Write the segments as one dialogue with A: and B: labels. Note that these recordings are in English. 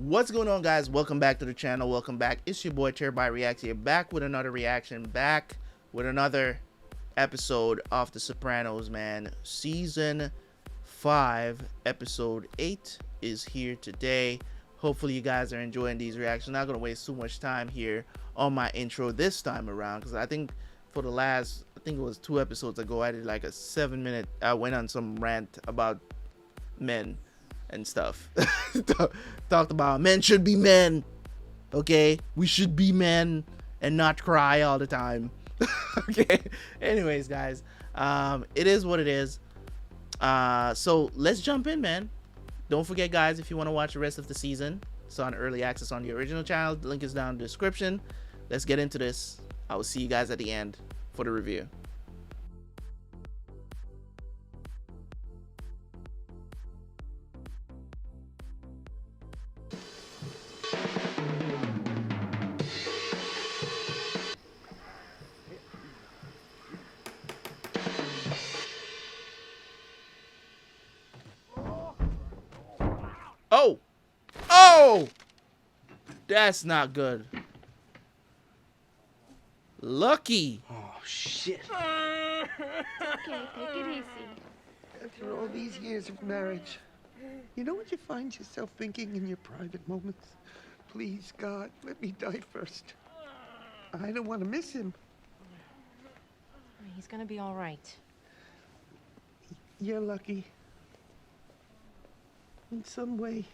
A: What's going on, guys? Welcome back to the channel. Welcome back. It's your boy Terabyt Reacts here, back with another reaction, back with another episode of The Sopranos, man. Season 5, episode 8 is here today. Hopefully you guys are enjoying these reactions. I'm not going to waste too much time here on my intro this time around, because I think for the last, I think it was 2 episodes ago, I did like a 7-minute, I went on some rant about men and stuff. Talked about men should be men. Okay, we should be men and not cry all the time. Okay, anyways, guys, it is what it is. So let's jump in, man. Don't forget, guys, if you want to watch the rest of the season, it's on early access on the original channel. The link is down in the description. Let's get into this. I will see you guys at the end for the review. Oh! Oh! That's not good. Lucky.
B: Oh, shit.
C: Okay, take it easy.
B: After all these years of marriage, you know what you find yourself thinking in your private moments? Please, God, let me die first. I don't want to miss him.
C: He's gonna be all right.
B: You're lucky. In some way,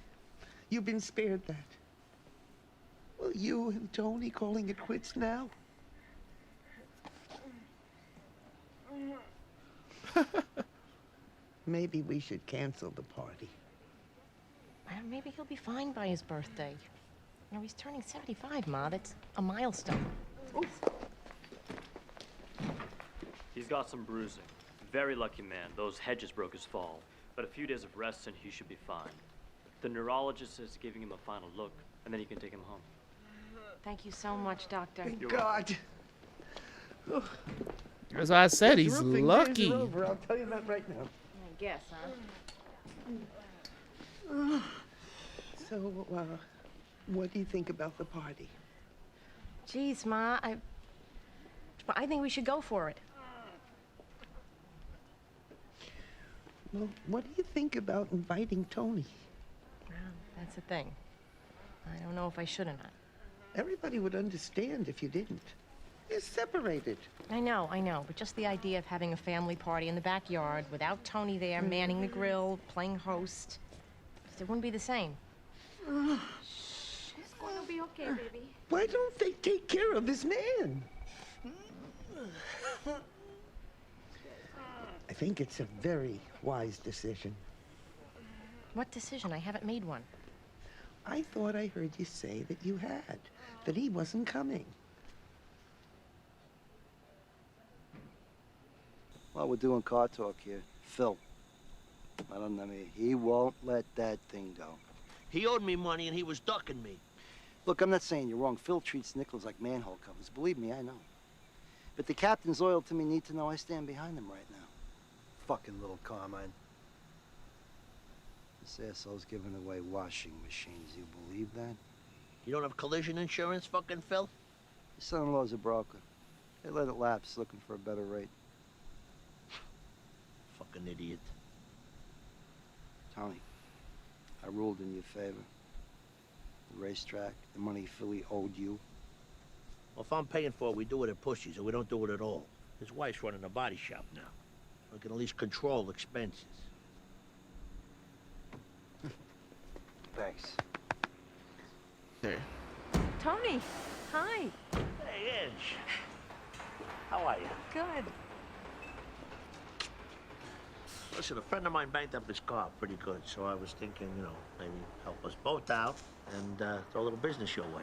B: you've been spared that. Well, you and Tony calling it quits now? Maybe we should cancel the party.
C: Maybe he'll be fine by his birthday. You know, he's turning 75, Ma. That's a milestone.
D: He's got some bruising. Very lucky man. Those hedges broke his fall. But a few days of rest and he should be fine. The neurologist is giving him a final look, and then you can take him home.
C: Thank you so much, Doctor.
B: Thank
D: You're
B: God. Oh,
A: As I said, he's
B: the roofing days
A: lucky.
B: are over, I'll tell you that right now.
C: I guess, huh?
B: So, what do you think about the party?
C: Geez, Ma, I think we should go for it.
B: Well, what do you think about inviting Tony?
C: Well, that's the thing. I don't know if I should or not.
B: Everybody would understand if you didn't. They're separated.
C: I know, but just the idea of having a family party in the backyard without Tony there manning the grill, playing host, it wouldn't be the same.
E: It's going to be okay, baby.
B: Why don't they take care of this man? I think it's a very wise decision.
C: What decision? I haven't made one.
B: I thought I heard you say that you had, that he wasn't coming.
F: Well, we're doing car talk here. Phil. I don't know, he won't let that thing go.
G: He owed me money and he was ducking me.
F: Look, I'm not saying you're wrong. Phil treats Nichols like manhole covers. Believe me, I know. But the captain's loyal to me need to know I stand behind him right now. Fucking little Carmine. This asshole's giving away washing machines. You believe that?
G: You don't have collision insurance, fucking Phil?
F: His son-in-law's a broker. They let it lapse, looking for a better rate.
G: Fucking idiot.
F: Tony, I ruled in your favor. The racetrack, the money Philly owed you.
G: Well, if I'm paying for it, we do it at Pushy's, or we don't do it at all. His wife's running a body shop now. We can at least control expenses.
F: Thanks.
A: There.
E: Tony, hi.
G: Hey, Edge. How are you?
E: Good.
G: Listen, a friend of mine banked up his car pretty good, so I was thinking, you know, maybe help us both out and throw a little business your way.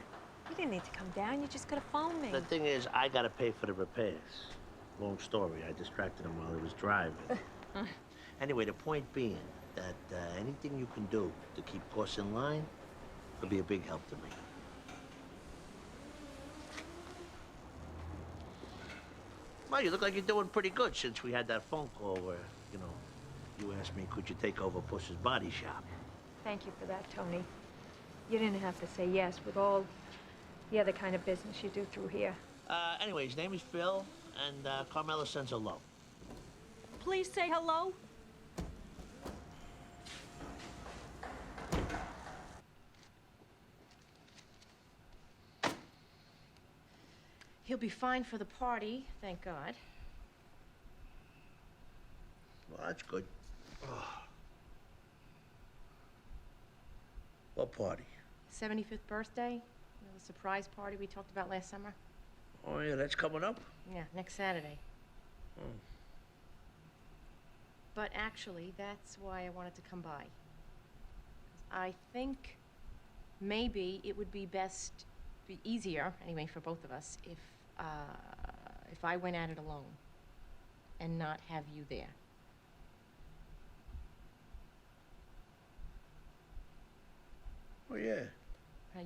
E: You didn't need to come down. You just could have phoned me.
G: The thing is, I gotta pay for the repairs. Long story. I distracted him while he was driving. Anyway, the point being that anything you can do to keep costs in line would be a big help to me. Well, you look like you're doing pretty good since we had that phone call where, you know, you asked me, could you take over Puss's body shop?
E: Thank you for that, Tony. You didn't have to say yes with all the other kind of business you do through here.
G: Anyway, his name is Phil, and Carmela sends hello.
E: Please say hello.
C: He'll be fine for the party, thank God.
G: Well, that's good. Oh. What party?
C: 75th birthday? The surprise party we talked about last summer?
G: Oh, yeah, that's coming up?
C: Yeah, next Saturday.
G: Oh.
C: But actually, that's why I wanted to come by. I think maybe it would be easier, anyway, for both of us, if I went at it alone and not have you there.
G: Oh, yeah.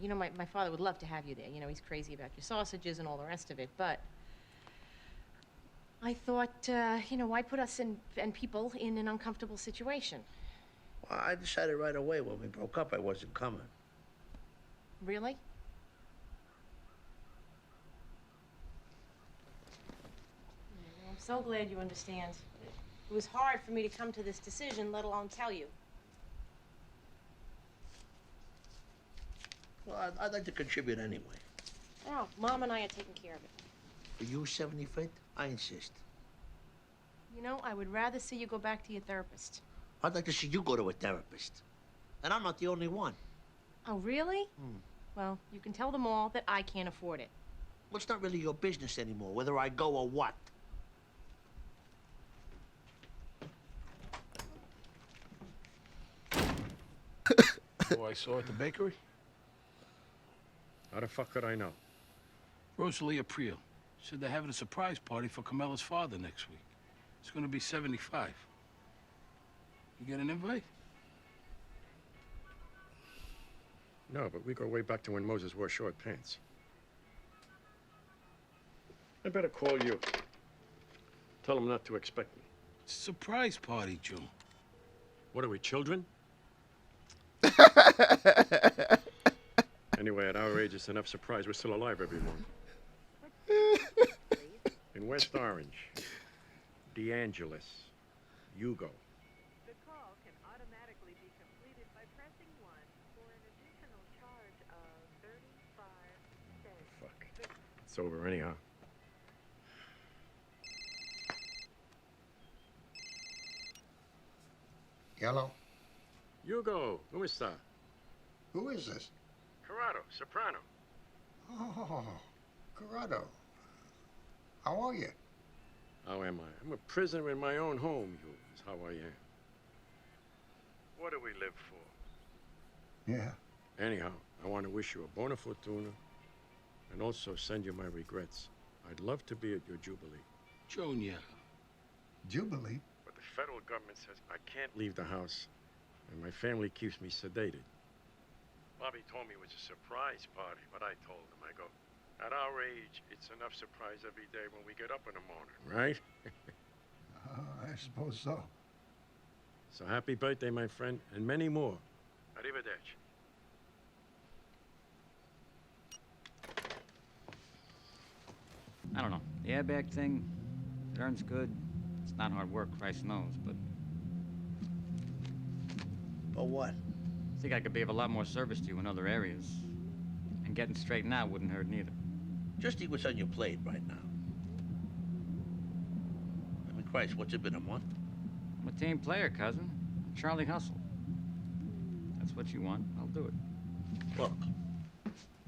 C: You know, my father would love to have you there. You know, he's crazy about your sausages and all the rest of it, but I thought, you know, why put us and people in an uncomfortable situation?
G: Well, I decided right away when we broke up I wasn't coming.
C: Really? I'm so glad you understand. It was hard for me to come to this decision, let alone tell you.
G: Well, I'd like to contribute anyway.
C: Oh, Mom and I are taking care of it.
G: For you, 75th, I insist.
C: You know, I would rather see you go back to your therapist.
G: I'd like to see you go to a therapist. And I'm not the only one.
C: Oh, really?
G: Hmm.
C: Well, you can tell them all that I can't afford it.
G: Well, it's not really your business anymore, whether I go or what.
H: Who I saw at the bakery?
I: How the fuck could I know?
H: Rosalie April. Said they're having a surprise party for Carmela's father next week. It's gonna be 75. You get an invite?
I: No, but we go way back to when Moses wore short pants. I better call you. Tell him not to expect me.
H: It's a surprise party, Joe.
I: What are we, children? Anyway, at our age, it's enough surprise we're still alive every morning. In West Orange, DeAngelis, Hugo.
J: The call can automatically be completed by pressing 1 for an additional charge of 35 cents.
I: Fuck. It's over anyhow.
K: Hello?
I: Hugo, ¿cómo está?
K: Who is this?
I: Corrado, Soprano.
K: Oh, Corrado. How are you?
I: How am I? I'm a prisoner in my own home, Hugh, is how I am. What do we live for?
K: Yeah.
I: Anyhow, I want to wish you a bona fortuna and also send you my regrets. I'd love to be at your Jubilee.
H: Junior.
K: Jubilee?
I: But the federal government says I can't leave the house, and my family keeps me sedated. Bobby told me it was a surprise party, but I told him, I go, at our age, it's enough surprise every day when we get up in the morning, right?
K: I suppose so.
I: So happy birthday, my friend, and many more. Arrivederci.
L: I don't know. The airbag thing, it earns good. It's not hard work, Christ knows, but
G: what?
L: I think I could be of a lot more service to you in other areas. And getting straightened out wouldn't hurt neither.
G: Just eat what's on your plate right now. I mean, Christ, what's it been, a month?
L: I'm a team player, cousin. Charlie Hustle. That's what you want, I'll do it.
G: Look,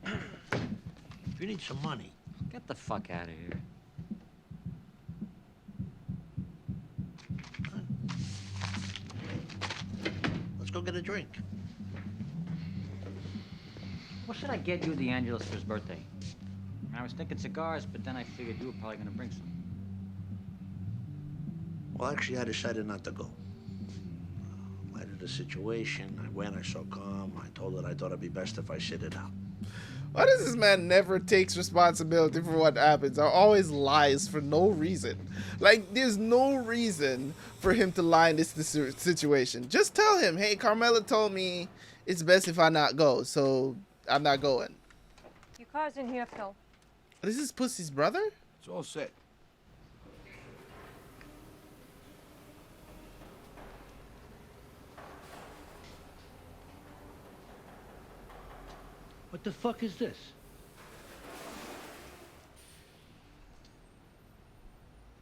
G: if you need some money...
L: Get the fuck out of here.
G: Let's go get a drink.
L: What should I get you, DeAngelis, for his birthday? I was thinking cigars, but then I figured you were probably gonna bring some.
G: Well, actually, I decided not to go. In light of the situation, I went, I saw Calm. I told her I thought it'd be best if I sit it out.
A: Why does this man never takes responsibility for what happens, or always lies for no reason? Like, there's no reason for him to lie in this situation. Just tell him, hey, Carmela told me it's best if I not go, so I'm not going.
E: Your car's in here, Phil.
A: This is Pussy's brother?
H: It's all set. What the fuck is this?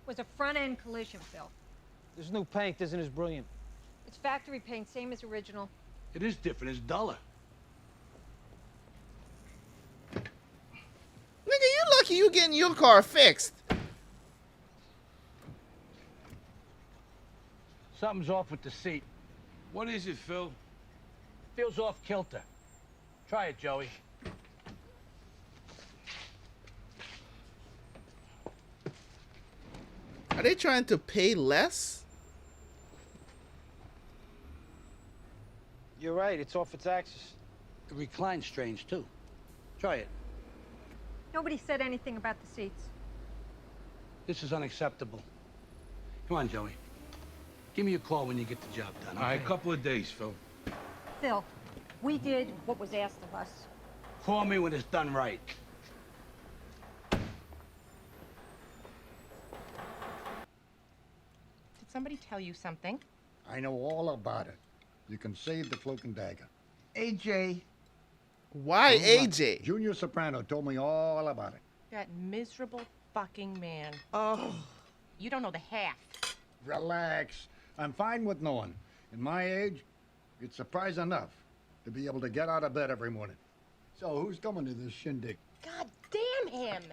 E: Was a front-end collision, Phil.
M: This new paint isn't as brilliant.
E: It's factory paint, same as original.
H: It is different. It's duller.
A: Nigga, you lucky you getting your car fixed.
H: Something's off with the seat. What is it, Phil? Feels off kilter. Try it, Joey.
A: Are they trying to pay less?
M: You're right, it's off its axis.
H: It reclines strange, too. Try it.
E: Nobody said anything about the seats.
H: This is unacceptable. Come on, Joey. Give me a call when you get the job done.
N: All right,
H: okay?
N: a couple of days, Phil.
E: Phil, we did what was asked of us.
H: Call me when it's done right.
C: Did somebody tell you something?
K: I know all about it. You can save the cloak and dagger.
B: AJ.
A: Why AJ?
K: Junior Soprano told me all about it.
C: That miserable fucking man.
B: Oh.
C: You don't know the half.
K: Relax. I'm fine with knowing. In my age, it's surprise enough to be able to get out of bed every morning. So who's coming to this shindig?
C: God damn him!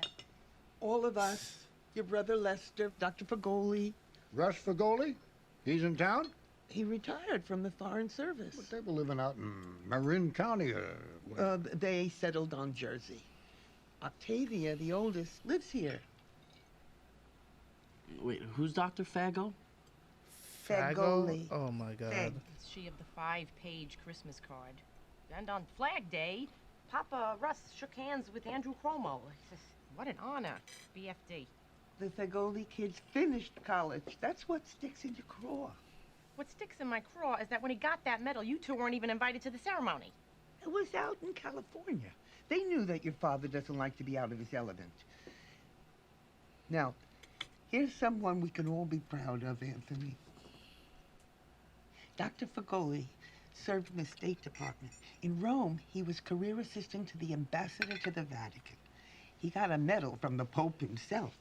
B: All of us. Your brother Lester, Dr. Fagoli.
K: Russ Fagoli? He's in town?
B: He retired from the Foreign Service.
K: But they were living out in Marin County or what?
B: They settled on Jersey. Octavia, the oldest, lives here.
O: Wait, who's Dr. Fago?
B: Fagoli.
A: Oh my God.
C: It's she of the 5-page Christmas card. And on Flag Day, Papa Russ shook hands with Andrew Cuomo. What an honor, BFD.
B: The Fagoli kids finished college. That's what sticks in your craw.
C: What sticks in my craw is that when he got that medal, you two weren't even invited to the ceremony.
B: It was out in California. They knew that your father doesn't like to be out of his element. Now, here's someone we can all be proud of, Anthony. Dr. Fagoli served in the State Department. In Rome, he was career assistant to the ambassador to the Vatican. He got a medal from the Pope himself.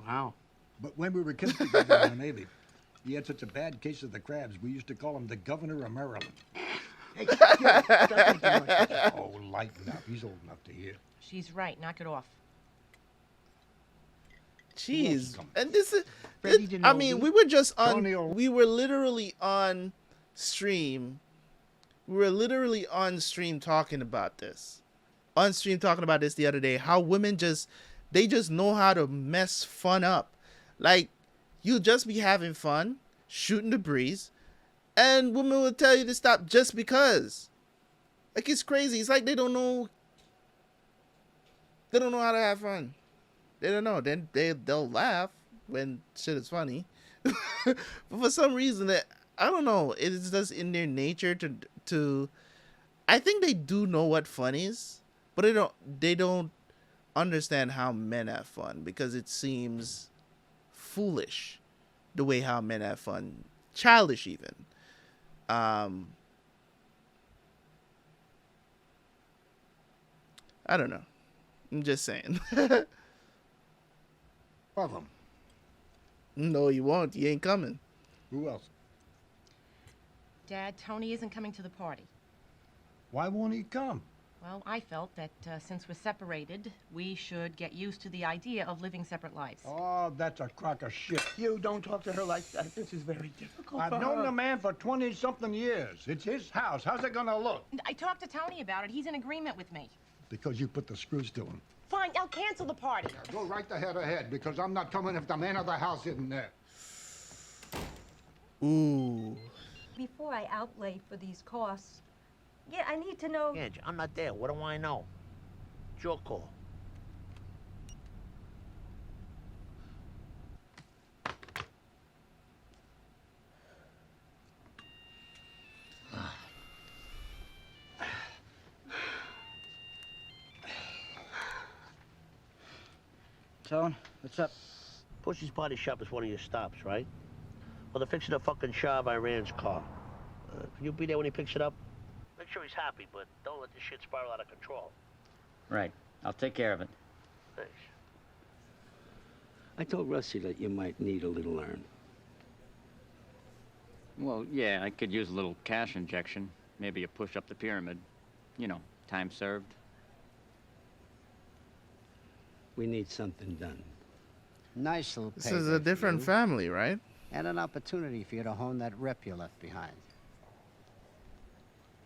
O: Wow.
K: But when we were kids together in the Navy, he had such a bad case of the crabs, we used to call him the Governor of Maryland. Hey, oh, lighten up. He's old enough to hear.
C: She's right. Knock it off.
A: Jeez. And this is,
B: Freddie
A: I mean,
B: Ginaldi.
A: we were just on,
K: Tony or-
A: we were literally on stream. We were literally on stream talking about this. On stream talking about this the other day. How women just, they just know how to mess fun up. Like, you'll just be having fun, shooting the breeze, and women will tell you to stop just because. Like, it's crazy. It's like they don't know. They don't know how to have fun. They don't know. Then they'll laugh when shit is funny. But for some reason, I don't know. It's just in their nature to. I think they do know what fun is, but they don't understand how men have fun, because it seems foolish the way how men have fun, childish even. I don't know. I'm just saying.
K: Of them.
A: No, you won't. You ain't coming.
K: Who else?
C: Dad, Tony isn't coming to the party.
K: Why won't he come?
C: Well, I felt that since we're separated, we should get used to the idea of living separate lives.
K: Oh, that's a crock of shit.
B: You don't talk to her like that. This is very difficult
K: I've
B: for
K: known
B: her.
K: the man for 20-something years. It's his house. How's it gonna look?
C: I talked to Tony about it. He's in agreement with me.
K: Because you put the screws to him.
C: Fine, I'll cancel the party.
K: Go right the head ahead, because I'm not coming if the man of the house isn't there.
A: Ooh.
E: Before I outlay for these costs, yeah, I need to know.
G: Ange, I'm not there. What do I know? It's your call.
L: Tone, what's up?
G: Pussy's Body Shop is one of your stops, right? Well, they're fixing a fucking Shah of Iran's car. Can you be there when he picks it up? Make sure he's happy, but don't let this shit spiral out of control.
L: Right. I'll take care of it.
G: Thanks.
N: I told Rusty that you might need a little earn.
L: Well, yeah, I could use a little cash injection. Maybe a push up the pyramid. You know, time served.
N: We need something done.
P: Nice little
A: This is a different family, right?
P: And an opportunity for you to hone that rep you left behind.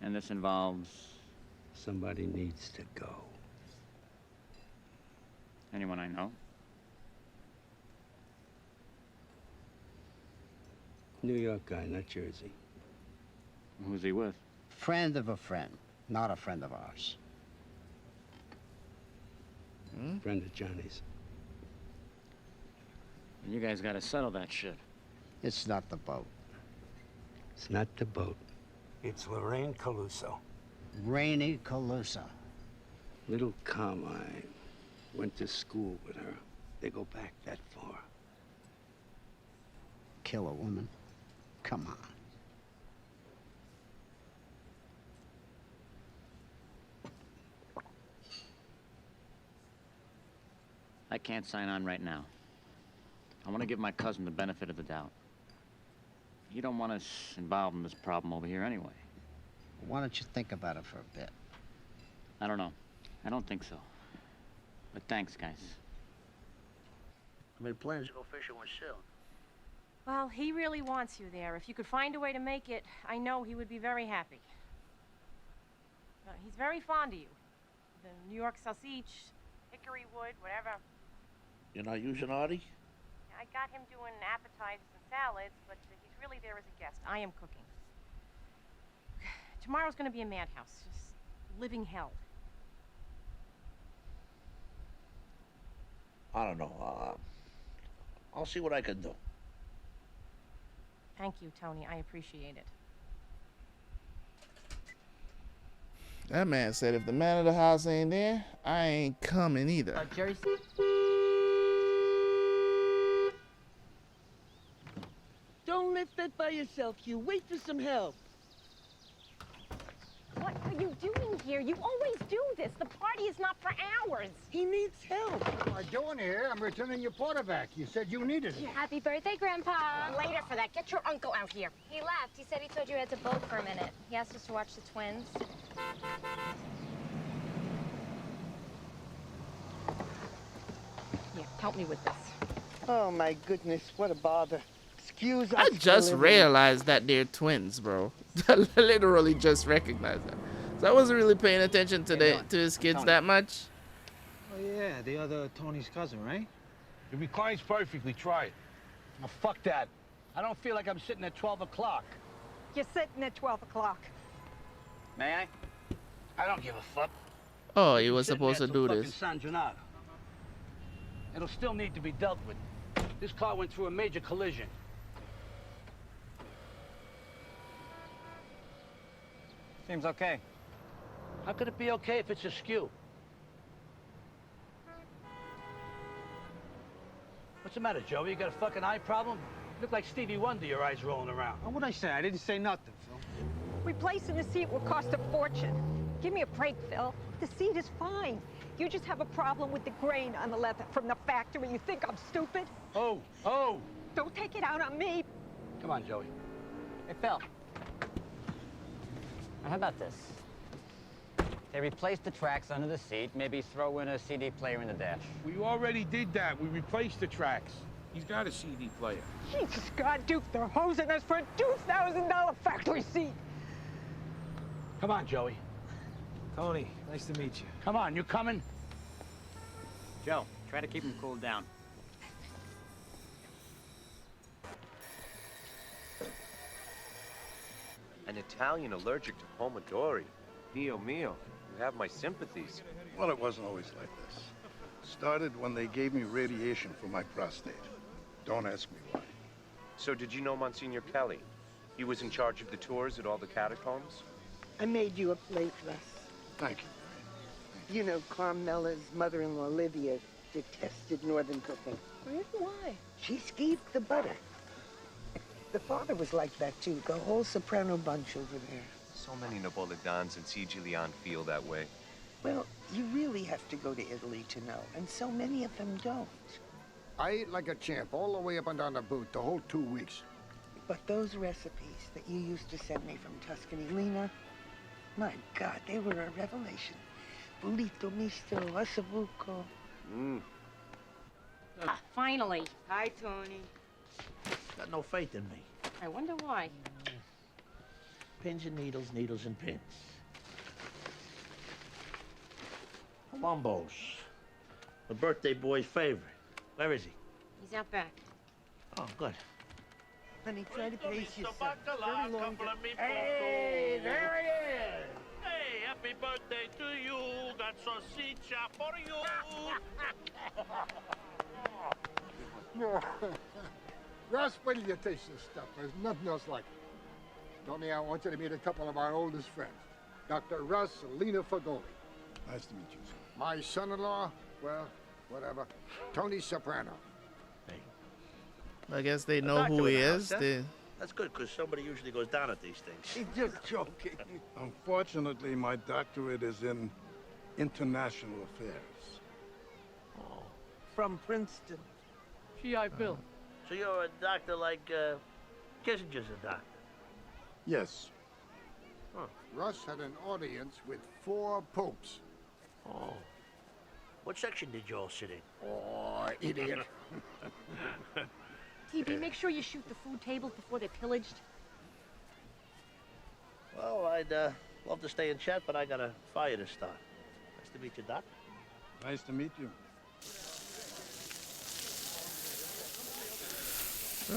L: And this involves...
N: Somebody needs to go.
L: Anyone I know?
N: New York guy, not Jersey.
L: Who's he with?
P: Friend of a friend, not a friend of ours.
N: Friend of Johnny's.
L: You guys gotta settle that shit.
P: It's not the boat.
N: It's not the boat.
K: It's Lorraine Caluso.
P: Rainey Caluso.
N: Little Carmine went to school with her. They go back that far.
P: Kill a woman? Come on.
L: I can't sign on right now. I want to give my cousin the benefit of the doubt. You don't want us involved in this problem over here anyway.
P: Why don't you think about it for a bit?
L: I don't know. I don't think so. But thanks, guys.
G: I made plans to go fishing with Sil.
C: Well, he really wants you there. If you could find a way to make it, I know he would be very happy. He's very fond of you. The New York sausage, hickory wood, whatever.
G: You're not using Artie?
C: I got him doing appetizers and salads, but he's really there as a guest. I am cooking. Tomorrow's gonna be a madhouse. Just living hell.
G: I don't know. I'll see what I can do.
C: Thank you, Tony. I appreciate it.
A: That man said if the man of the house ain't there, I ain't coming either.
L: Jerry?
Q: Don't lift that by yourself, you. Wait for some help.
C: What are you doing here? You always do this. The party is not for hours.
Q: He needs help.
K: What am I doing here? I'm returning your quarterback. You said you needed it.
R: Happy birthday, Grandpa.
C: Later for that. Get your uncle out here.
R: He left. He said he told you had to boat for a minute. He asked us to watch the twins.
C: Yeah, help me with this.
Q: Oh, my goodness. What a bother. Excuse us.
A: I just
Q: for living.
A: realized that they're twins, bro. I literally just recognized that. So I wasn't really paying attention to his kids
M: Tony.
A: that much.
M: Oh, yeah, the other Tony's cousin, right?
H: It reclines perfectly. Try it.
M: Oh, fuck that. I don't feel like I'm sitting at 12 o'clock.
E: You're sitting at 12 o'clock.
L: May I?
M: I don't give a fuck.
A: Oh, he was
M: Sitting
A: supposed to
M: there
A: do
M: till
A: this.
M: fucking San Gennaro. It'll still need to be dealt with. This car went through a major collision.
L: Seems okay.
M: How could it be okay if it's askew? What's the matter, Joey? You got a fucking eye problem? You look like Stevie Wonder, your eyes rolling around.
S: What'd I say? I didn't say nothing, Phil.
E: Replacing the seat will cost a fortune. Give me a break, Phil. The seat is fine. You just have a problem with the grain on the leather from the factory. You think I'm stupid?
M: Oh!
E: Don't take it out on me.
M: Come on, Joey.
L: Hey, Phil. How about this? They replace the tracks under the seat, maybe throw in a CD player in the dash.
H: We already did that. We replaced the tracks. He's got a CD player.
E: Jesus, God, Duke, they're hosing us for a $2,000 factory seat.
M: Come on, Joey.
S: Tony, nice to meet you.
M: Come on, you coming?
L: Joe, try to keep him cooled down.
T: An Italian allergic to pomodori. Dio mio, you have my sympathies.
K: Well, it wasn't always like this. Started when they gave me radiation for my prostate. Don't ask me why.
T: So did you know Monsignor Kelly? He was in charge of the tours at all the catacombs?
Q: I made you a plate, Russ.
K: Thank you.
Q: You know, Carmela's mother-in-law, Olivia,
B: detested northern cooking.
C: Really? Why?
B: She skeeved the butter. The father was like that, too. The whole Soprano bunch over there.
T: So many Napolitans in Sicilian feel that way.
B: Well, you really have to go to Italy to know, and so many of them don't.
K: I ate like a champ all the way up and down the boot the whole 2 weeks.
B: But those recipes that you used to send me from Tuscany, Lena, my God, they were a revelation. Burrito misto, ossobuco.
C: Ah, finally.
Q: Hi, Tony.
G: Got no faith in me.
C: I wonder why.
G: Pins and needles, needles and pins. Columbus. The birthday boy's favorite. Where is he?
C: He's out back.
G: Oh, good.
B: Honey, try to pace yourself. Very long.
G: Hey, there he is! Hey, happy birthday to you. Got salsicha for you.
K: Russ, wait till you taste this stuff. There's nothing else like it. Tony, I want you to meet a couple of our oldest friends. Dr. Russ and Lena Fagoli.
U: Nice to meet you, sir.
K: My son-in-law, well, whatever, Tony Soprano.
A: I guess they know who he is.
G: That's good, because somebody usually goes down at these things.
B: He's just joking.
U: Unfortunately, my doctorate is in international affairs.
G: Oh.
B: From Princeton.
M: G.I. Bill.
G: So you're a doctor like Kissinger's a doctor?
U: Yes.
K: Huh. Russ had an audience with 4 popes.
G: Oh. What section did you all sit in?
K: Oh, idiot.
C: TB, make sure you shoot the food tables before they're pillaged.
G: Well, I'd love to stay and chat, but I got a fire to start. Nice to meet you, Doc.
U: Nice to meet you.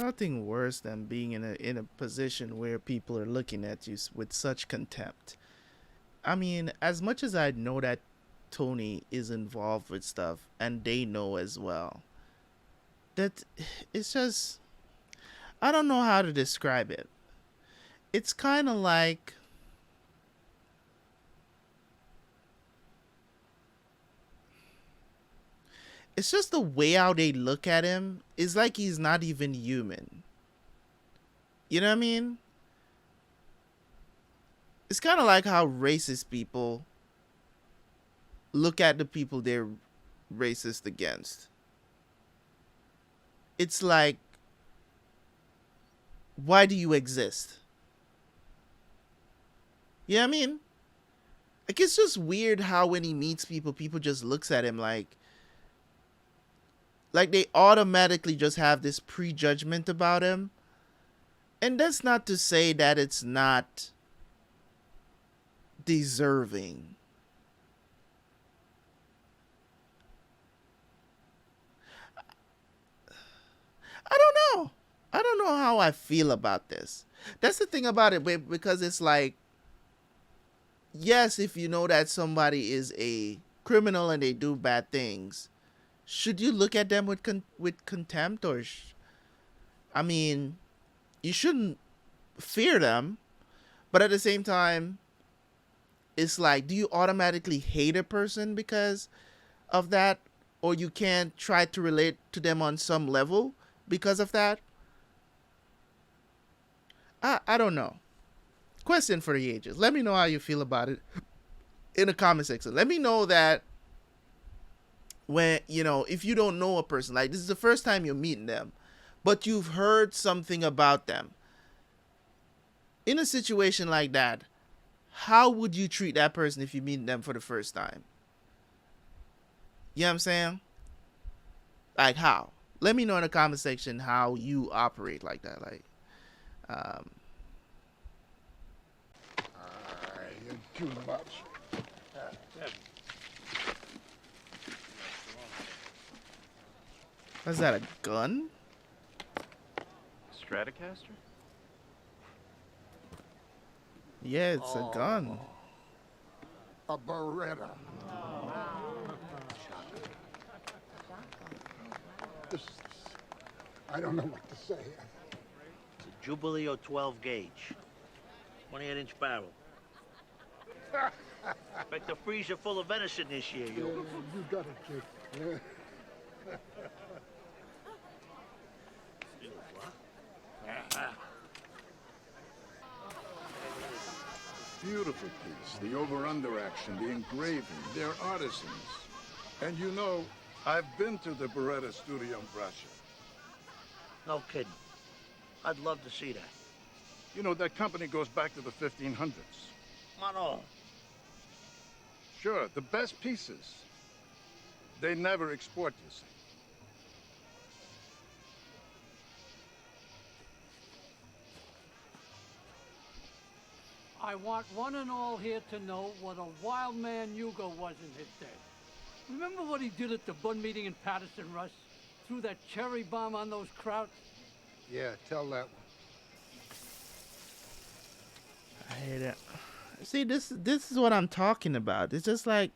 A: Nothing worse than being in a position where people are looking at you with such contempt. I mean, as much as I know that Tony is involved with stuff, and they know as well, that it's just, I don't know how to describe it. It's kind of like, it's just the way how they look at him is like he's not even human. You know what I mean? It's kind of like how racist people look at the people they're racist against. It's like, why do you exist? You know what I mean? Like, it's just weird how when he meets people, people just looks at him like they automatically just have this prejudgment about him. And that's not to say that it's not deserving. I don't know how I feel about this. That's the thing about it, because it's like, yes, if you know that somebody is a criminal and they do bad things, should you look at them with contempt? Or I mean, you shouldn't fear them, but at the same time, it's like, do you automatically hate a person because of that? Or you can't try to relate to them on some level because of that? I don't know. Question for the ages. Let me know how you feel about it in the comment section. Let me know that when, you know, if you don't know a person, like this is the first time you're meeting them, but you've heard something about them. In a situation like that, how would you treat that person if you meet them for the first time? You know what I'm saying? Like, how? Let me know in the comment section how you operate like that. Like,
K: You're too much.
A: is that a gun?
T: Stratocaster?
A: Yeah, it's a gun.
K: A Beretta. I don't know what to say.
G: It's a Jubilee or 12 gauge. 28-inch barrel. Expect a freezer full of venison this year, you.
K: You got it, kid.
U: Beautiful piece. The over-under action, the engraving. They're artisans. And you know, I've been to the Beretta studio in Russia.
G: No kidding. I'd love to see that.
U: You know, that company goes back to the 1500s.
G: Mano.
U: Sure, the best pieces. They never export, you see.
D: I want one and all here to know what a wild man Hugo was in his day. Remember what he did at the Bund meeting in Patterson, Russ? Threw that cherry bomb on those crowds?
K: Yeah, tell that one.
A: I hate it. See, this is what I'm talking about. It's just like,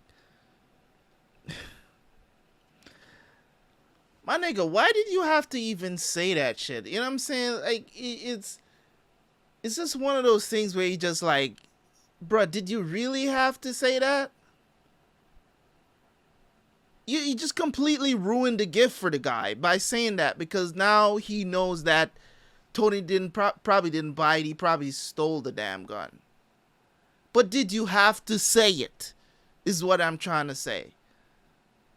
A: my nigga, why did you have to even say that shit? You know what I'm saying? Like, it's just one of those things where you just like, bruh, did you really have to say that? You just completely ruined the gift for the guy by saying that, because now he knows that Tony probably didn't buy it. He probably stole the damn gun. But did you have to say it? Is what I'm trying to say.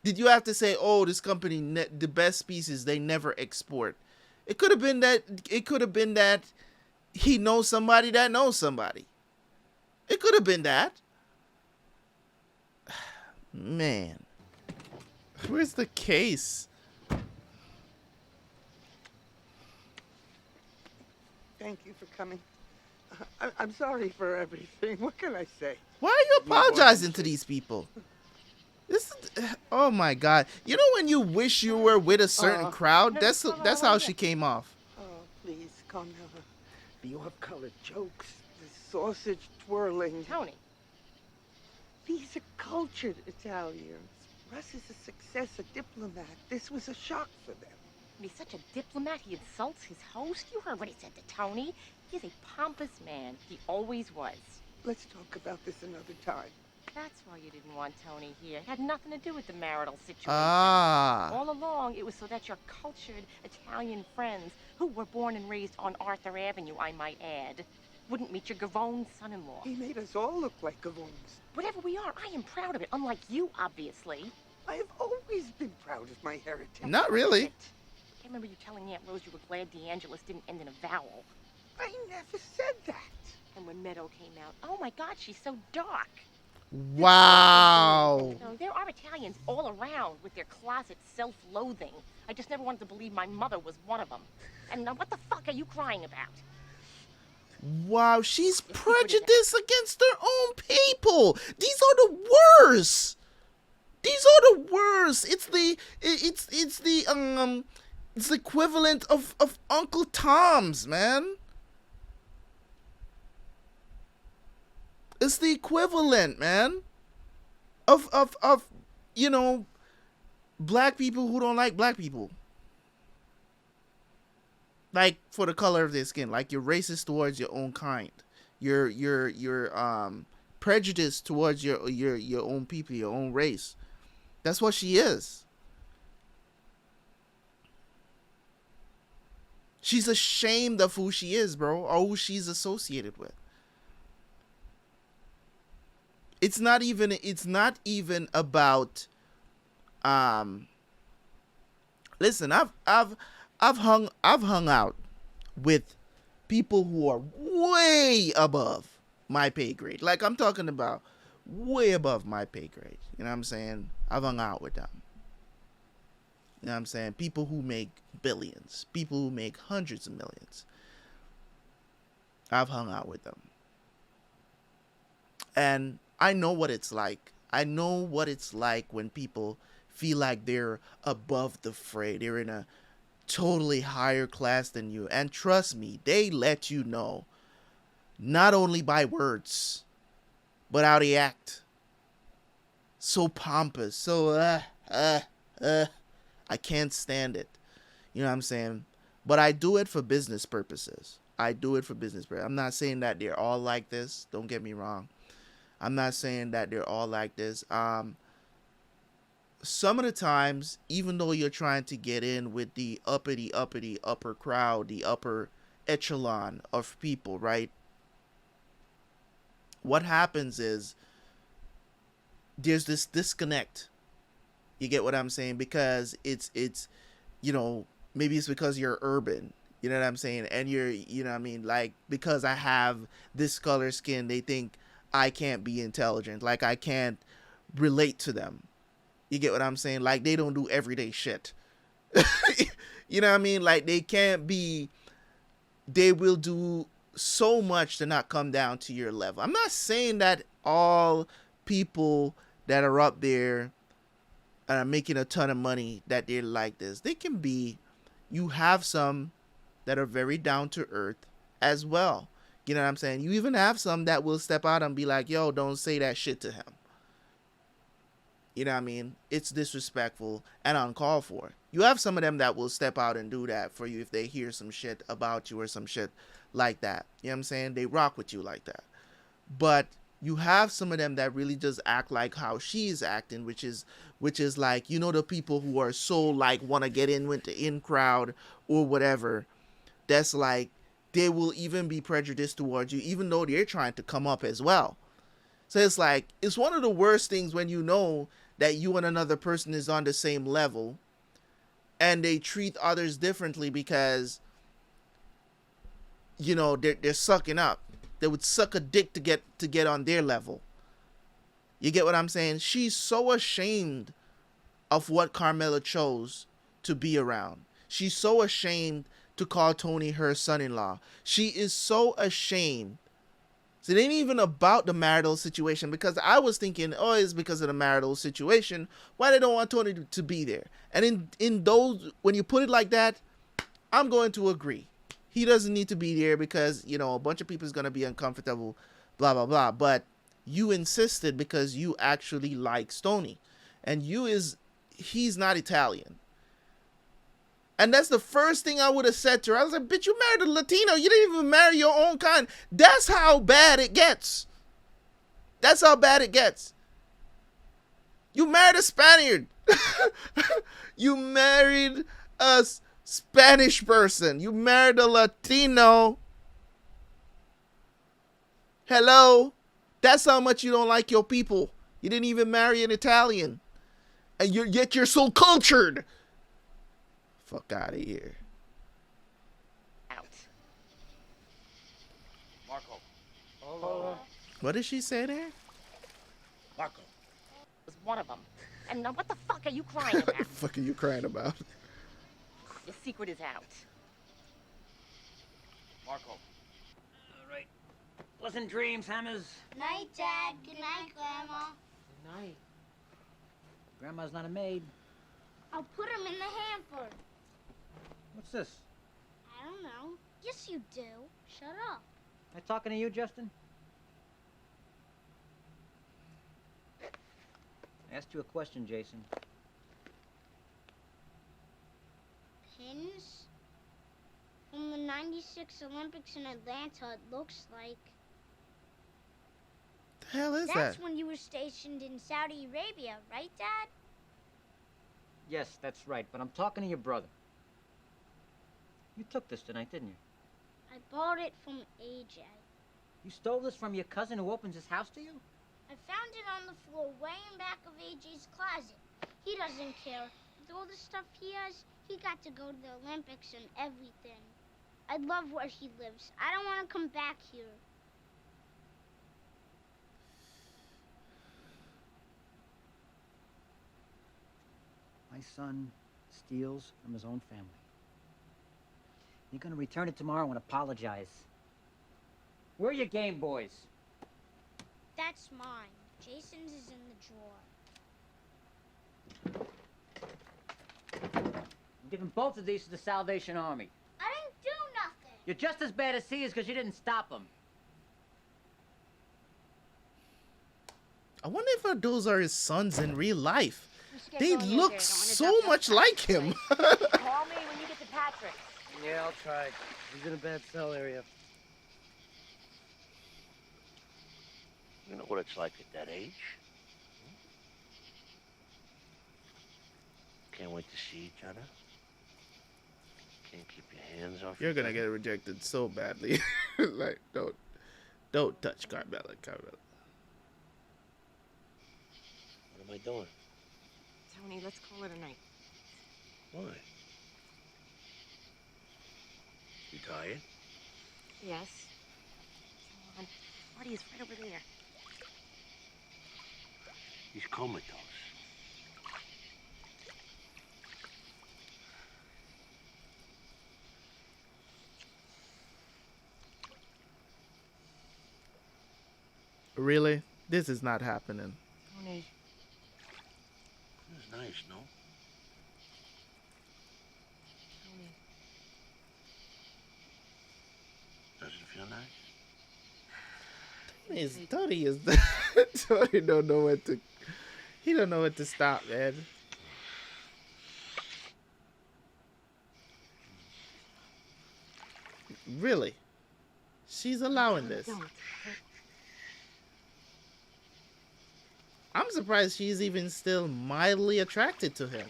A: Did you have to say, oh, this company, the best pieces, they never export? It could have been that. It could have been that he knows somebody that knows somebody. It could have been that. Man. Where's the case?
B: Thank you for coming. I'm sorry for everything. What can I say?
A: Why are you apologizing to these people? This is, oh my God. You know when you wish you were with a certain crowd? That's how she came off.
B: Oh, please, calm down. The off-color jokes, the sausage twirling.
C: Tony.
B: These are cultured Italians. Russ is a success, a diplomat. This was a shock for them.
C: He's such a diplomat, he insults his host. You heard what he said to Tony. He's a pompous man. He always was.
B: Let's talk about this another time.
C: That's why you didn't want Tony here. It had nothing to do with the marital situation.
A: Ah.
C: All along, it was so that your cultured Italian friends, who were born and raised on Arthur Avenue, I might add, wouldn't meet your Gavone son-in-law.
B: He made us all look like Gavones.
C: Whatever we are, I am proud of it, unlike you, obviously.
B: I have always been proud of my heritage.
A: Not really.
C: I remember you telling Aunt Rose you were glad DeAngelis didn't end in a vowel.
B: I never said that.
C: And when Meadow came out, oh my God, she's so dark.
A: Wow.
C: No, there are Italians all around with their closet self-loathing. I just never wanted to believe my mother was one of them. And what the fuck are you crying about?
A: Wow, she's prejudiced against her own people. These are the worst. These are the worst. It's the equivalent of Uncle Tom's, man. It's the equivalent, man, of you know, black people who don't like black people. Like, for the color of their skin. Like, you're racist towards your own kind. You're prejudiced towards your own people, your own race. That's what she is. She's ashamed of who she is, bro, or who she's associated with. It's not even about listen, I've hung out with people who are way above my pay grade. Like, I'm talking about way above my pay grade. You know what I'm saying? I've hung out with them. You know what I'm saying? People who make billions, people who make hundreds of millions. I've hung out with them. And I know what it's like. I know what it's like when people feel like they're above the fray. They're in a totally higher class than you. And trust me, they let you know. Not only by words, but how they act. So pompous. So, I can't stand it. You know what I'm saying? But I do it for business purposes. I'm not saying that they're all like this. Don't get me wrong. I'm not saying that they're all like this. some of the times, even though you're trying to get in with the upper crowd, the upper echelon of people, right? What happens is there's this disconnect. You get what I'm saying? Because it's you know, maybe it's because you're urban, you know what I'm saying, and you're, you know what I mean, like, because I have this color skin, they think I can't be intelligent, like I can't relate to them. You get what I'm saying? Like, they don't do everyday shit. You know what I mean? Like, they can't be, they will do so much to not come down to your level. I'm not saying that all people that are up there and are making a ton of money that they're like this. They can be, you have some that are very down to earth as well. You know what I'm saying? You even have some that will step out and be like, yo, don't say that shit to him. You know what I mean? It's disrespectful and uncalled for. You have some of them that will step out and do that for you if they hear some shit about you or some shit like that. You know what I'm saying? They rock with you like that. But you have some of them that really just act like how she's acting, which is like, you know, the people who are so like want to get in with the in crowd or whatever. That's like, they will even be prejudiced towards you, even though they're trying to come up as well. So it's like, it's one of the worst things when you know that you and another person is on the same level and they treat others differently because, you know, they're sucking up. They would suck a dick to get on their level. You get what I'm saying? She's so ashamed of what Carmela chose to be around. She's so ashamed to call Tony her son-in-law. She is so ashamed. So it ain't even about the marital situation, because I was thinking, oh, it's because of the marital situation why they don't want Tony to be there. And in those, when you put it like that, I'm going to agree. He doesn't need to be there because, you know, a bunch of people is going to be uncomfortable, blah, blah, blah. But you insisted because you actually like Stoney. And he's not Italian. And that's the first thing I would have said to her. I was like, bitch, you married a Latino. You didn't even marry your own kind. That's how bad it gets. That's how bad it gets. You married a Spaniard. You married a Spanish person. You married a Latino. Hello? That's how much you don't like your people. You didn't even marry an Italian. And yet you're so cultured. Fuck out of here.
L: Out.
M: Marco.
L: Polo.
A: What did she say there?
M: Marco.
L: Was one of them. And now what the fuck are you crying about?
A: What the fuck are you crying about?
L: The secret is out.
M: Marco. All right. Pleasant dreams, Hammers.
F: Night, Dad. Good night, Grandma.
M: Good night. Grandma's not a maid.
F: I'll put him in the hamper.
M: What's this?
F: I don't know. Yes, you do. Shut up.
M: Am I talking to you, Justin? I asked you a question, Jason.
F: Pins? From the 96 Olympics in Atlanta, it looks like.
A: The hell is
F: That's
A: that?
F: when you were stationed in Saudi Arabia, right, Dad?
M: Yes, that's right, but I'm talking to your brother. You took this tonight, didn't you?
F: I bought it from AJ.
M: You stole this from your cousin who opens his house to you?
F: I found it on the floor way in back of AJ's closet. He doesn't care. With all the stuff he has, he got to go to the Olympics and everything. I love where he lives. I don't want to come back here.
M: My son steals from his own family. You're gonna return it tomorrow and apologize. Where are your Game Boys?
F: That's mine. Jason's is in the drawer.
M: I'm giving both of these to the Salvation Army.
F: I didn't do nothing.
M: You're just as bad as he is because you didn't stop him.
A: I wonder if those are his sons in real life.
C: get
A: They
C: going in
A: look
C: there. Don't wanna
A: so
C: duck
A: much like him.
C: Call me when you get to Patrick.
O: Yeah, I'll try. He's in a bad cell area.
G: You know what it's like at that age. can't wait to see each other. Can't keep your hands off.
A: You're gonna get rejected so badly. Like, don't touch Carmela.
G: What am I doing?
C: Tony, let's call it a night.
G: Why? You tired?
C: Yes. Come on. Marty is right over there.
G: He's comatose.
A: Really? This is not happening.
C: Tony.
G: This is nice, no?
C: Tony.
G: Does it feel nice?
A: Tony is Tony don't know what to. He don't know what to stop, man. Really? She's allowing this.
C: Don't.
A: I'm surprised she's even still mildly attracted to him.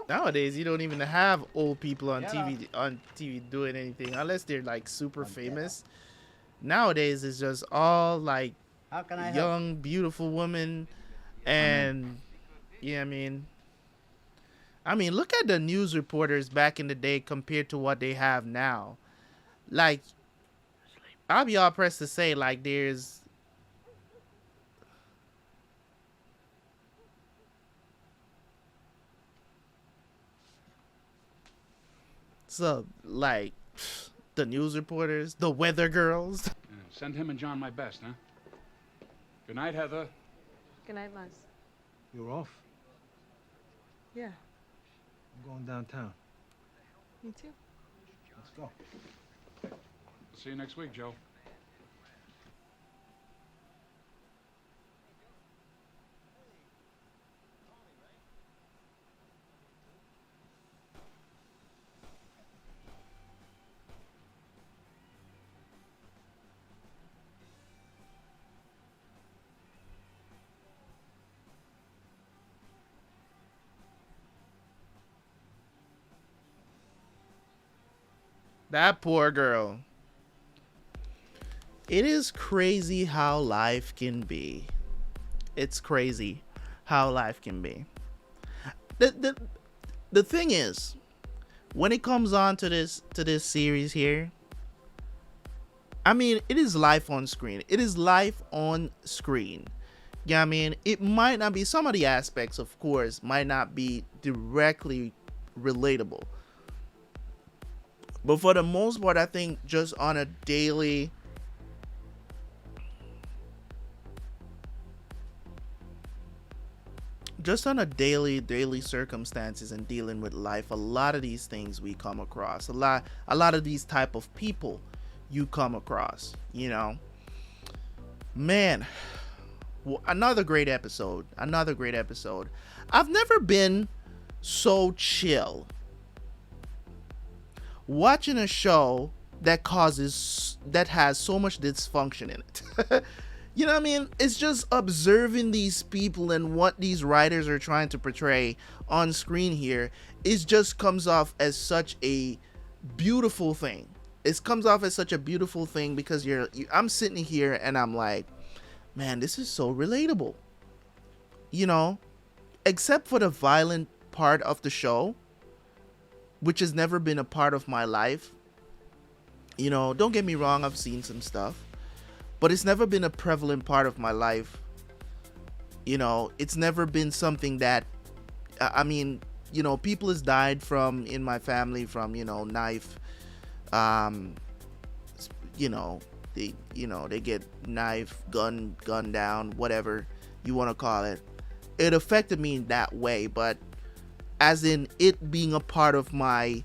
A: Nowadays, you don't even have old people on TV doing anything unless they're like super famous. Nowadays, it's just all like young, beautiful women, and yeah, I mean, look at the news reporters back in the day compared to what they have now. Like, I'll be all pressed to say, like, there's so like the news reporters, the weather girls.
H: Yeah, send him and John my best, huh? Good night, Heather.
J: Good night, Les.
S: You're off?
J: Yeah,
S: I'm going downtown.
J: me too.
S: Let's go.
H: See you next week, Joe.
A: That poor girl. It is crazy how life can be. It's crazy how life can be. The thing is, when it comes on to this series here, I mean, it is life on screen. It is life on screen. Yeah, I mean, it might not be, some of the aspects, of course, might not be directly relatable. But for the most part, I think just on a daily circumstances and dealing with life, a lot of these things we come across, a lot of these type of people you come across, you know. Man, another great episode. I've never been so chill watching a show that has so much dysfunction in it. You know what I mean? It's just observing these people and what these writers are trying to portray on screen here. It just comes off as such a beautiful thing. It comes off as such a beautiful thing because I'm sitting here and I'm like, man, this is so relatable. You know, except for the violent part of the show, which has never been a part of my life. You know, don't get me wrong, I've seen some stuff, but it's never been a prevalent part of my life. You know, it's never been something that, I mean, you know, people has died from, in my family, from, you know, knife, you know, they get knife, gun down, whatever you want to call it. It affected me in that way, but as in it being a part of my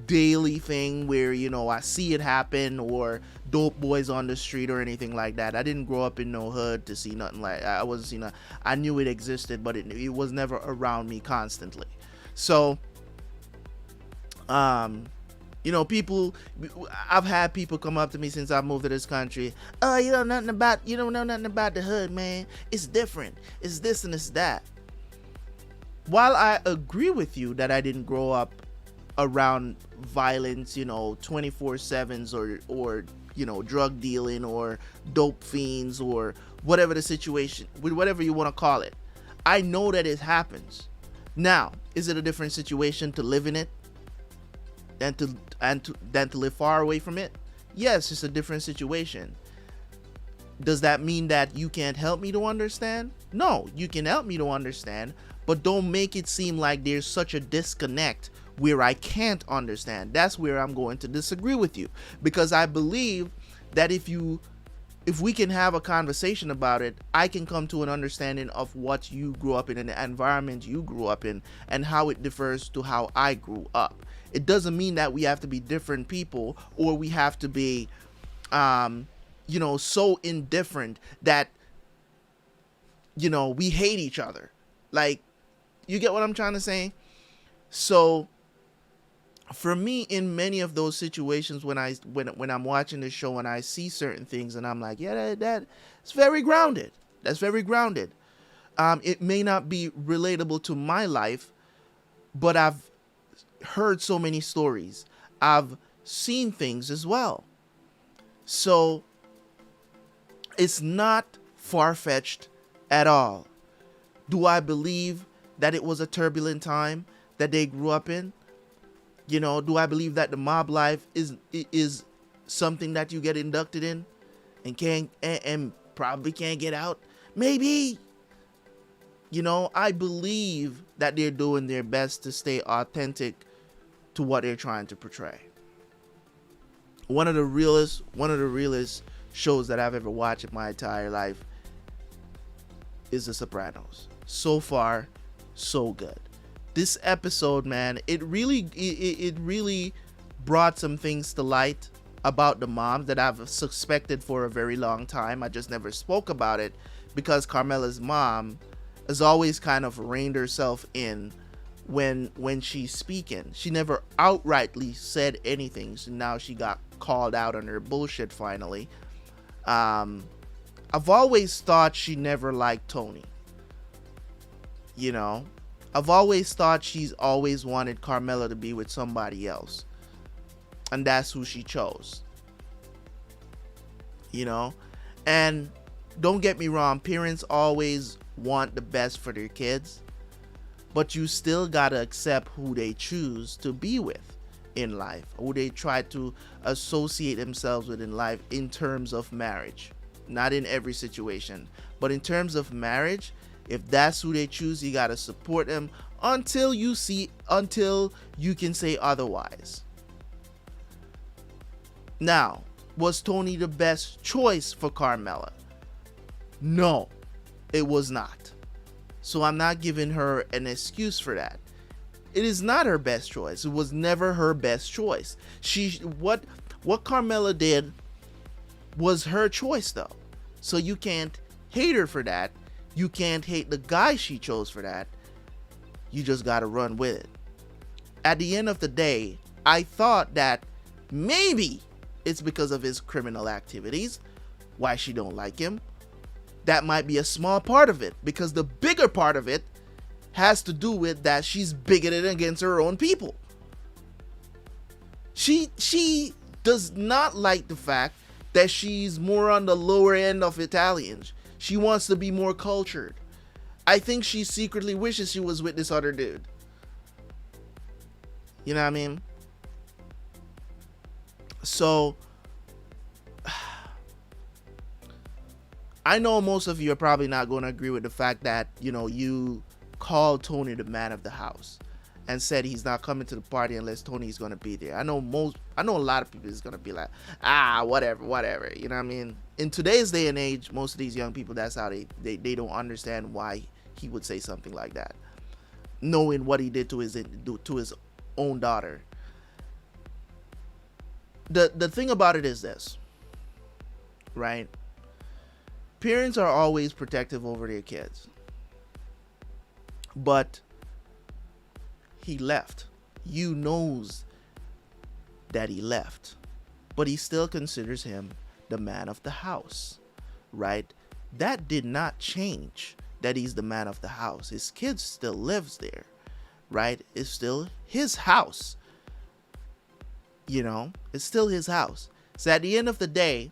A: daily thing where, you know, I see it happen, or dope boys on the street or anything like that. I didn't grow up in no hood to see nothing like. I wasn't, you know, I knew it existed, but it was never around me constantly. So you know, I've had people come up to me since I moved to this country. Oh, you don't know nothing about the hood, man. It's different. It's this and it's that. While I agree with you that I didn't grow up around violence, you know, 24/7s or you know, drug dealing or dope fiends or whatever the situation, whatever you want to call it, I know that it happens. Now, is it a different situation to live in it than to live far away from it? Yes, it's a different situation. Does that mean that you can't help me to understand? No, you can help me to understand, but don't make it seem like there's such a disconnect where I can't understand. That's where I'm going to disagree with you, because I believe that if we can have a conversation about it, I can come to an understanding of what you grew up in and the environment you grew up in and how it differs to how I grew up. It doesn't mean that we have to be different people, or we have to be you know, so indifferent that, you know, we hate each other. Like, you get what I'm trying to say? So for me, in many of those situations, when I'm watching the show and I see certain things and I'm like, yeah, that's very grounded. That's very grounded. It may not be relatable to my life, but I've heard so many stories. I've seen things as well. So it's not far-fetched at all. Do I believe that it was a turbulent time that they grew up in? You know, do I believe that the mob life is something that you get inducted in and probably can't get out? Maybe. You know, I believe that they're doing their best to stay authentic to what they're trying to portray. One of the realest shows that I've ever watched in my entire life is The Sopranos. So far, so good. This episode, man, it really brought some things to light about the mom that I've suspected for a very long time. I just never spoke about it because Carmela's mom has always kind of reined herself in when she's speaking. She never outrightly said anything, so now she got called out on her bullshit finally. I've always thought she never liked Tony. You know, I've always thought she's always wanted Carmela to be with somebody else, and that's who she chose. You know, and don't get me wrong, parents always want the best for their kids, but you still gotta accept who they choose to be with in life, who they try to associate themselves with in life in terms of marriage. Not in every situation, but in terms of marriage, if that's who they choose, you gotta support them until you can say otherwise. Now, was Tony the best choice for Carmela? No, it was not. So I'm not giving her an excuse for that. It is not her best choice. It was never her best choice. What Carmela did was her choice, though. So you can't hate her for that. You can't hate the guy she chose for that. You just gotta run with it. At the end of the day, I thought that maybe it's because of his criminal activities, why she don't like him. That might be a small part of it, because the bigger part of it has to do with that she's bigoted against her own people. She does not like the fact that she's more on the lower end of Italians. She wants to be more cultured. I think she secretly wishes she was with this other dude. You know what I mean? So I know most of you are probably not going to agree with the fact that, you know, you called Tony the man of the house and said he's not coming to the party unless Tony's going to be there. I know a lot of people is going to be like, whatever. You know what I mean? In today's day and age, most of these young people, that's how they don't understand why he would say something like that, knowing what he did to his own daughter. the thing about it is this, right? Parents are always protective over their kids. But he left. You knows that he left. But he still considers him the man of the house, right? That did not change that he's the man of the house. His kid still lives there, right? It's still his house. You know, it's still his house. So at the end of the day,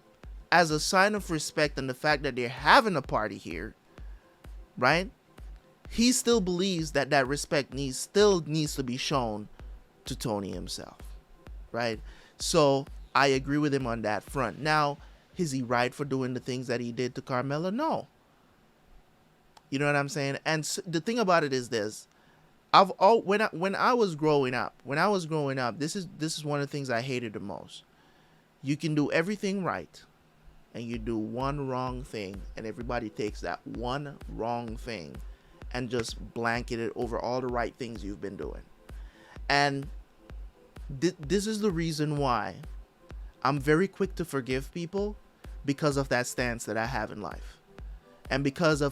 A: as a sign of respect and the fact that they're having a party here, right? He still believes that that respect still needs to be shown to Tony himself, right? So I agree with him on that front. Now, is he right for doing the things that he did to Carmela? No. You know what I'm saying? And the thing about it is this: when I was growing up, this is one of the things I hated the most. You can do everything right, and you do one wrong thing, and everybody takes that one wrong thing and just blanket it over all the right things you've been doing. And this is the reason why I'm very quick to forgive people, because of that stance that I have in life. And because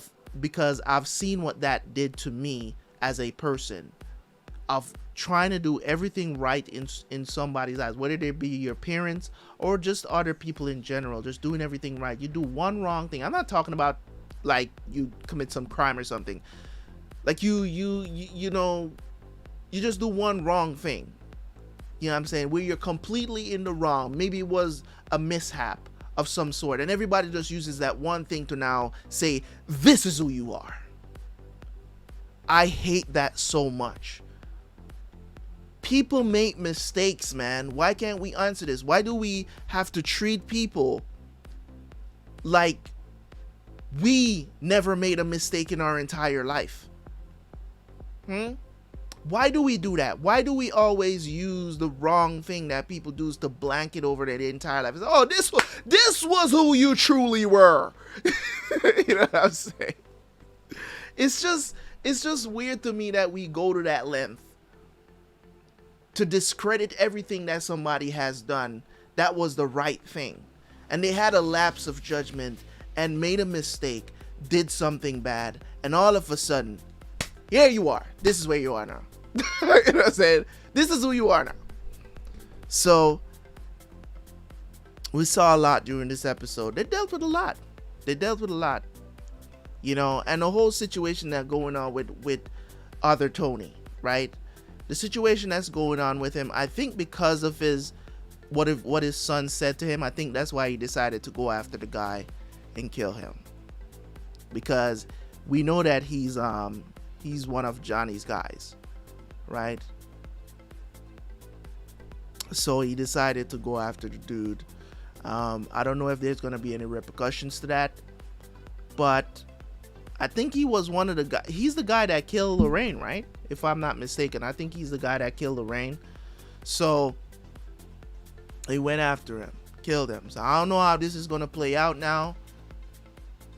A: I've seen what that did to me as a person, of trying to do everything right in somebody's eyes, whether they be your parents or just other people in general, just doing everything right. You do one wrong thing. I'm not talking about like you commit some crime or something. Like you know, you just do one wrong thing. You know what I'm saying? Where you're completely in the wrong. Maybe it was a mishap of some sort, and everybody just uses that one thing to now say, this is who you are. I hate that so much. People make mistakes, man. Why can't we answer this? Why do we have to treat people like we never made a mistake in our entire life? Why do we do that? Why do we always use the wrong thing that people do to blanket over their entire life? Oh, this was who you truly were. You know what I'm saying? It's just weird to me that we go to that length to discredit everything that somebody has done that was the right thing. And they had a lapse of judgment and made a mistake, did something bad, and all of a sudden, here you are. This is where you are now. You know what I'm saying? This is who you are now. So we saw a lot during this episode. They dealt with a lot. You know, and the whole situation that's going on with other Tony, right? The situation that's going on with him, I think because of what his son said to him, I think that's why he decided to go after the guy and kill him. Because we know that he's one of Johnny's guys, right? So he decided to go after the dude. I don't know if there's going to be any repercussions to that, but I think he was one of the guys. He's the guy that killed Lorraine, right? If I'm not mistaken, I think he's the guy that killed Lorraine. So he went after him, killed him. So I don't know how this is going to play out now,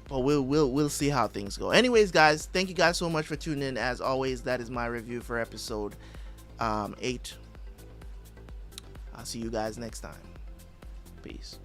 A: but we'll see how things go. Anyways, guys, thank you guys so much for tuning in. As always, that is my review for episode 8. I'll see you guys next time. Peace.